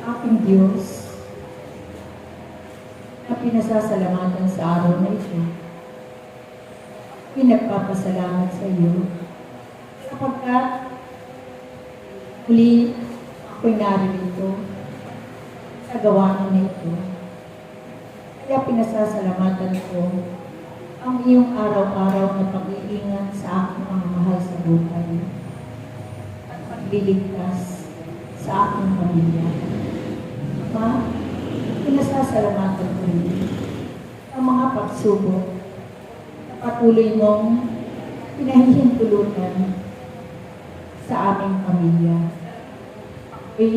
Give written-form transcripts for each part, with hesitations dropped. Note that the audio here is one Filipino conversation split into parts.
aking Diyos na pinasasalamatan sa araw na ito. Pinagpapasalamat sa iyo sapagkat muli ako'y naririto sa gawain na ito. Kaya pinasasalamatan ko ang iyong araw-araw na pag-iingat sa aking mga mahal sa buhay at pagliligtas sa aking pamilya. Ama, pinasasalamatan ko rin ang mga pagsubok na patuloy mong pinahihintulutan sa aming pamilya. Ako'y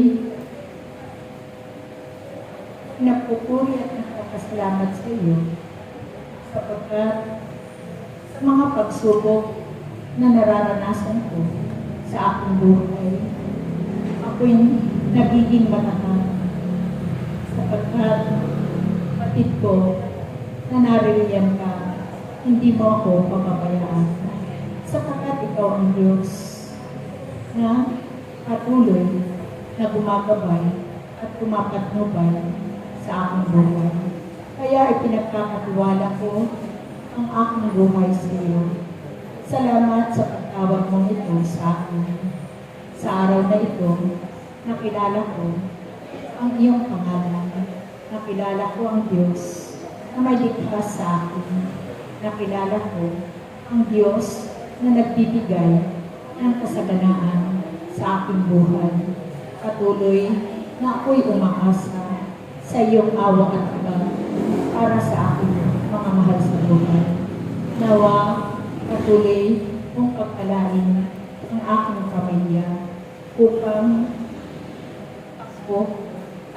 pinagpupuri at nagpapasalamat sa iyo sapagkat sa mga pagsubok na nararanasan ko sa aking buhay, ako'y nagiging matahan sapagkat kapatid ko na naririyan ka, hindi mo ako pababayaan sapagkat ikaw ang Diyos na patuloy na gumagabay at pumapatnubay sa aking buhay. Kaya ipinagkakatiwala ko ang aking buhay sa iyo. Salamat sa pagtawag mong ito sa akin. Sa araw na ito, nakilala ko ang iyong pangalan. Nakilala ko ang Diyos na may ligtas sa akin. Nakilala ko ang Diyos na nagbibigay ng kasaganaan sa aking buhay. Patuloy na ako'y umaasa sa iyong awa at abang para sa aking mga mahal sa buhay. Nawa, patuloy mong pagpalain ang aking pamilya upang ako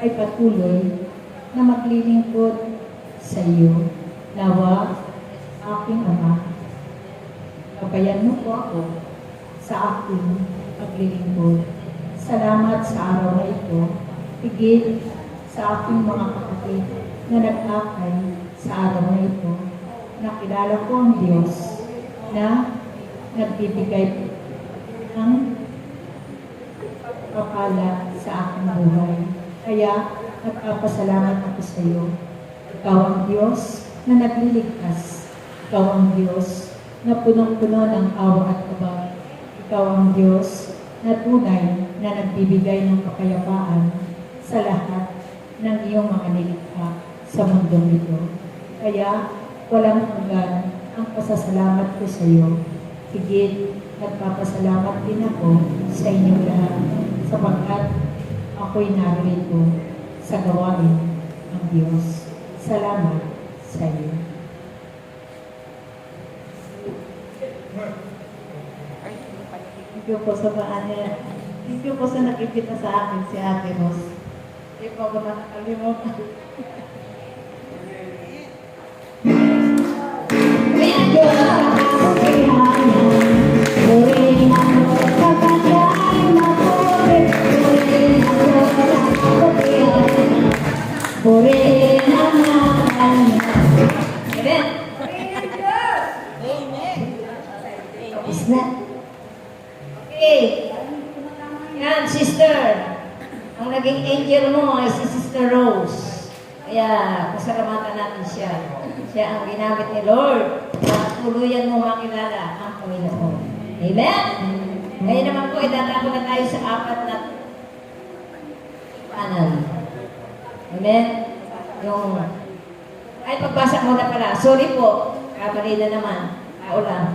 ay patuloy na maglilingkod sa iyo. Nawa, aking Ama, gabayan mo po ako sa aking paglilingkod. Salamat sa araw na ito, higit sa aking mga kapatid na nag-akay sa araw na ito. Nakilala ko ang Diyos na nagbibigay ng kapala sa aking buhay. Kaya nagpapasalamat ako sa iyo. Ikaw ang Diyos na nagliligtas. Ikaw ang Diyos na punong-puno ng awa at abang. Ikaw ang Diyos na tunay na nagbibigay ng kapayapaan sa lahat ng iyong mga nilikha sa mundong ito. Kaya walang hanggan ang pasasalamat ko sa iyo. Higit nagpapasalamat din ako sa inyong lahat sapagkat ako'y narito sa gawain ng Diyos. Salamat sa iyo. Thank you po sa paanya. Thank you po sa nakikita sa akin si Ate Ros. Hindi po ako nakakalimutan. Is that? Okay. Yan, sister. Ang naging angel mo ay si Sister Rose. Kaya, pasalamatan natin siya. Siya ang ginamit ni Lord na tuluyan mo makilala ang Panginoon. Amen? Ngayon naman po, itatako na tayo sa apat na panel. Amen? Yung, ay pagbasa mo na pala. Sorry po, kamali na naman. Tao lang.